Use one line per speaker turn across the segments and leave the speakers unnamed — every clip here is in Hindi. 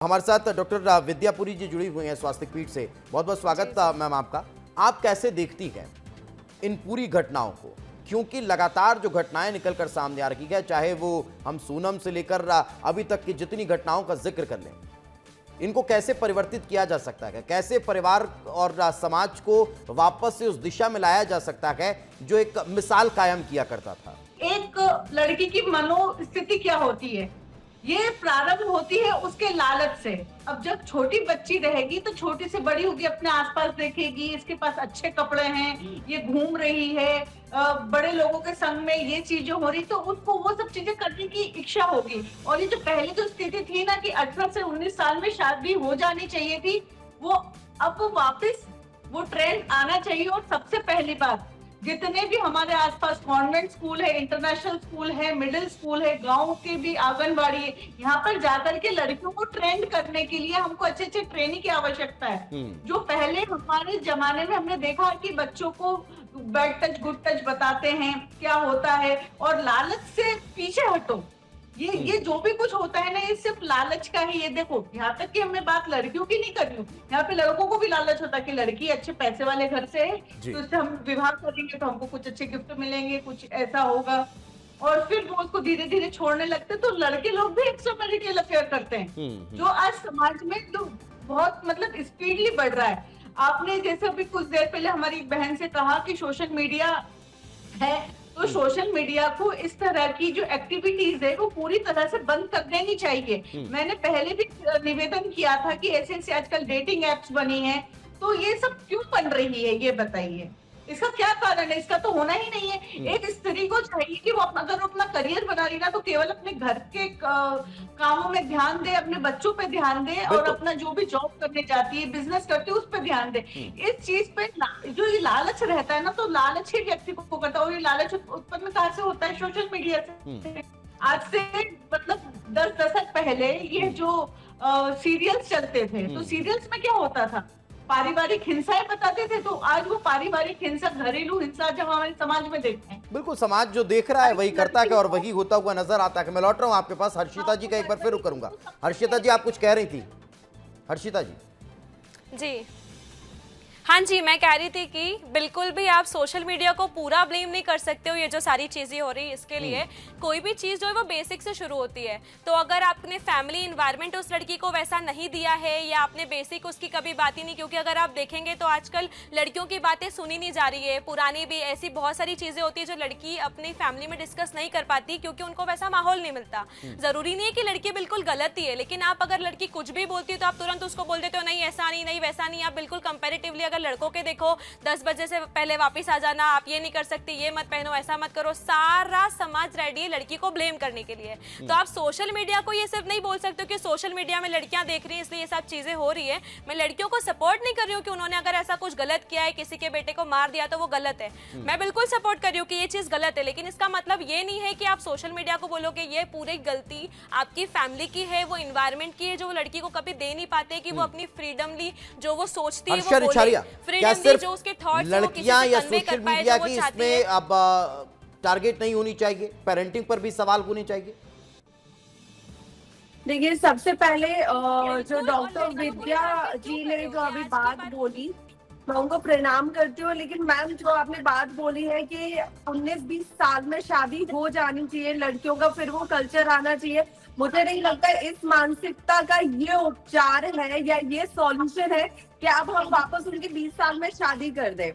हमारे साथ डॉक्टर विद्यापुरी जी जुड़ी हुई हैं स्वास्थ्य पीठ से। बहुत बहुत स्वागत मैम आपका। आप कैसे देखती हैं इन पूरी घटनाओं को, क्योंकि लगातार जो घटनाएं निकल कर सामने आ रही है, चाहे वो हम सोनम से लेकर अभी तक की जितनी घटनाओं का जिक्र कर लें, इनको कैसे परिवर्तित किया जा सकता है, कैसे परिवार और समाज को वापस से उस दिशा में लाया जा सकता है जो एक मिसाल कायम किया करता था।
एक लड़की की मनोस्थिति क्या होती है, ये प्रारंभ होती है उसके लालच से। अब जब छोटी बच्ची रहेगी तो छोटी से बड़ी होगी, अपने आसपास देखेगी, इसके पास अच्छे कपड़े हैं, ये घूम रही है, बड़े लोगों के संग में ये चीजें हो रही, तो उसको वो सब चीजें करने की इच्छा होगी। और ये जो पहले जो स्थिति थी ना कि 18 से 19 साल में शादी हो जानी चाहिए थी, वो अब वापस वो ट्रेंड आना चाहिए। और सबसे पहली बात, जितने भी हमारे आसपास कॉन्वेंट स्कूल है, इंटरनेशनल स्कूल है, मिडिल स्कूल है, गांव के भी आंगनबाड़ी है, यहाँ पर जाकर के लड़कियों को ट्रेंड करने के लिए हमको अच्छे अच्छे ट्रेनिंग की आवश्यकता है। जो पहले हमारे जमाने में हमने देखा कि बच्चों को बैड टच गुड टच बताते हैं क्या होता है, और लालच से पीछे हटो। ये जो भी कुछ होता है ना, ये सिर्फ लालच का ही। ये देखो, यहाँ तक कि मैं बात लड़कियों की नहीं कर रही हूँ, यहाँ पे लड़कों को भी लालच होता है कि लड़की अच्छे पैसे वाले घर से है, तो इससे हम विवाह करेंगे तो हमको कुछ अच्छे गिफ्ट मिलेंगे, कुछ ऐसा होगा, और फिर वो उसको धीरे धीरे छोड़ने लगते। तो लड़के लोग भी एक्स्ट्रा मैरिटल अफेयर करते हैं, जो आज समाज में जो बहुत मतलब स्पीडली बढ़ रहा है। आपने जैसे अभी कुछ देर पहले हमारी एक बहन से कहा कि सोशल मीडिया है, तो सोशल मीडिया को इस तरह की जो एक्टिविटीज है वो पूरी तरह से बंद कर देनी चाहिए। मैंने पहले भी निवेदन किया था कि ऐसे ऐसे आजकल डेटिंग एप्स बनी हैं, तो ये सब क्यों बन रही है, ये बताइए, इसका क्या कारण है? इसका तो होना ही नहीं है। एक स्त्री को चाहिए कि वो अगर अपना करियर बना रही ना, तो केवल अपने घर के कामों में ध्यान दे, अपने बच्चों पे ध्यान दे, और अपना जो भी जॉब करने जाती है, बिजनेस करती है, उस पर ध्यान दे। इस चीज पे जो ये लालच रहता है ना, तो लालच ही व्यक्ति को करता है। और ये लालच उत्पन्न कहाँ से होता है? सोशल मीडिया से। आज से मतलब 10 दशक पहले ये जो सीरियल्स चलते थे, तो सीरियल्स में क्या होता था? पारिवारिक हिंसाएं बताते थे। तो आज वो पारिवारिक हिंसा, घरेलू हिंसा जब हमारे समाज में देखते हैं,
बिल्कुल समाज जो देख रहा है वही करता है और वही होता हुआ नजर आता है। मैं लौट रहा हूं आपके पास, हर्षिता जी का एक बार फिर रुक करूंगा। हर्षिता जी, आप कुछ कह रही थी। हर्षिता जी।
हाँ जी, मैं कह रही थी कि बिल्कुल भी आप सोशल मीडिया को पूरा ब्लेम नहीं कर सकते हो। ये जो सारी चीज़ें हो रही है इसके लिए कोई भी चीज़ जो है वो बेसिक से शुरू होती है। तो अगर आपने फैमिली इन्वायरमेंट उस लड़की को वैसा नहीं दिया है, या आपने बेसिक उसकी कभी बात ही नहीं, क्योंकि अगर आप देखेंगे तो आजकल लड़कियों की बातें सुनी नहीं जा रही है। पुरानी भी ऐसी बहुत सारी चीज़ें होती है जो लड़की अपनी फैमिली में डिस्कस नहीं कर पाती, क्योंकि उनको वैसा माहौल नहीं मिलता। ज़रूरी नहीं है कि लड़की बिल्कुल गलत ही है, लेकिन आप अगर लड़की कुछ भी बोलती है तो आप तुरंत उसको बोल देते हो नहीं ऐसा नहीं, नहीं वैसा नहीं। आप बिल्कुल कंपेरेटिवली अगर लड़कों के देखो, 10 बजे से पहले वापस आ जाना, आप ये नहीं कर सकते, ये मत पहनो, ऐसा मत करो, सारा समाज रेडी है लड़की को ब्लेम करने के लिए। तो आप सोशल मीडिया को ये सिर्फ नहीं बोल सकते हो कि सोशल मीडिया में लड़कियां देख रही हैं इसलिए ये सब चीजें हो रही है। मैं लड़कियों को सपोर्ट नहीं कर रही हूँ कि उन्होंने अगर ऐसा कुछ गलत किया है, किसी के बेटे को मार दिया, तो वो गलत है। मैं बिल्कुल सपोर्ट कर रही हूँ कि ये चीज गलत है, लेकिन इसका मतलब ये नहीं है कि आप सोशल मीडिया को बोलोगे ये पूरी गलती आपकी फैमिली की है, वो इन्वायरमेंट की है, जो लड़की को कभी दे नहीं पाते कि वो अपनी फ्रीडमली जो वो सोचती है वो बोले, फ्रीडमली जो उसके थॉट्स
लड़कियां या सोशल मीडिया की इसमें अब टारगेट नहीं होनी चाहिए, पेरेंटिंग पर भी सवाल होने चाहिए।
देखिए, सबसे पहले जो डॉक्टर विद्या जी ने जो अभी बात बोली, मैं उनको प्रणाम करती हूँ। लेकिन मैम, जो आपने बात बोली है कि 19-20 साल में शादी हो जानी चाहिए लड़कियों का, फिर वो कल्चर आना चाहिए, मुझे नहीं लगता इस मानसिकता का ये उपचार है या ये सॉल्यूशन है कि अब हम वापस उनके 20 साल में शादी कर दें।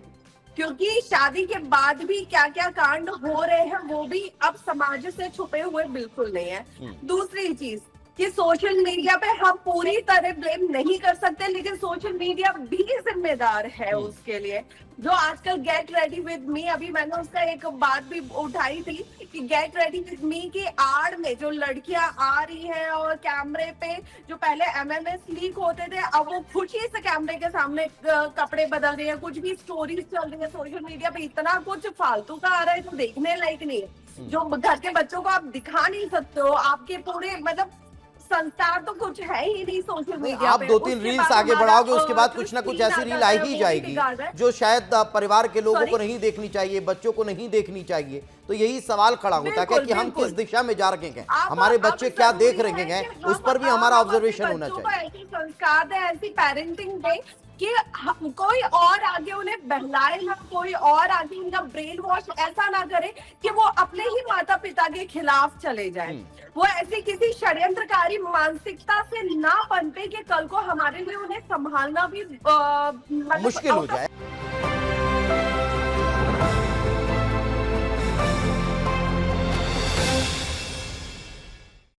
क्योंकि शादी के बाद भी क्या क्या कांड हो रहे हैं वो भी अब समाज से छुपे हुए बिल्कुल नहीं है। दूसरी चीज कि सोशल मीडिया पे हम पूरी तरह ब्लेम नहीं कर सकते, लेकिन सोशल मीडिया भी जिम्मेदार है उसके लिए। जो आजकल गेट रेडी विद मी, अभी मैंने उसका एक बात भी उठाई थी कि गेट रेडी विद मी की आड़ में जो लड़कियां आ रही हैं और कैमरे पे जो पहले एमएमएस लीक होते थे, अब वो खुशी से कैमरे के सामने कपड़े बदल रही है, कुछ भी स्टोरीज चल रही है सोशल मीडिया पे, इतना कुछ फालतू का आ रहा है जो देखने लायक नहीं है, जो घर के बच्चों को आप दिखा नहीं सकते हो। आपके पूरे मतलब संस्कार तो कुछ है ही नहीं सोशल मीडिया
आप
पे।
2-3
उसके
रील्स
बाद
आगे
हमारा,
बढ़ाओगे, उसके बाद
जो
कुछ ना कुछ
scene
ऐसी
आता
रील
है,
आ
वो
ही
भी
जाएगी
बिगाड़ रहा है।
जो शायद परिवार के लोगों को
Sorry?
नहीं देखनी चाहिए, बच्चों को नहीं देखनी चाहिए। तो यही सवाल खड़ा होता है
बिल्कुल,
कि हम
बिल्कुल।
किस दिशा में जा रहे हैं,
आप-
हमारे
आप
बच्चे क्या
जरूरी
देख रहे
है
हैं,
कि
उस पर भी
हम-
हमारा
हम अपने
ऑब्जर्वेशन होना
बच्चों को
चाहिए।
ऐसे संस्कार दें, ऐसी पेरेंटिंग दें कि कोई और आगे उन्हें बहलाए ना, कोई और आगे उनका ब्रेन वॉश ऐसा ना करे कि वो अपने ही माता पिता के खिलाफ चले जाए। वो ऐसी किसी षड्यंत्रकारी मानसिकता से ना पनपे कि कल को हमारे लिए उन्हें संभालना भी मतलब
मुश्किल हो
out of
जाए।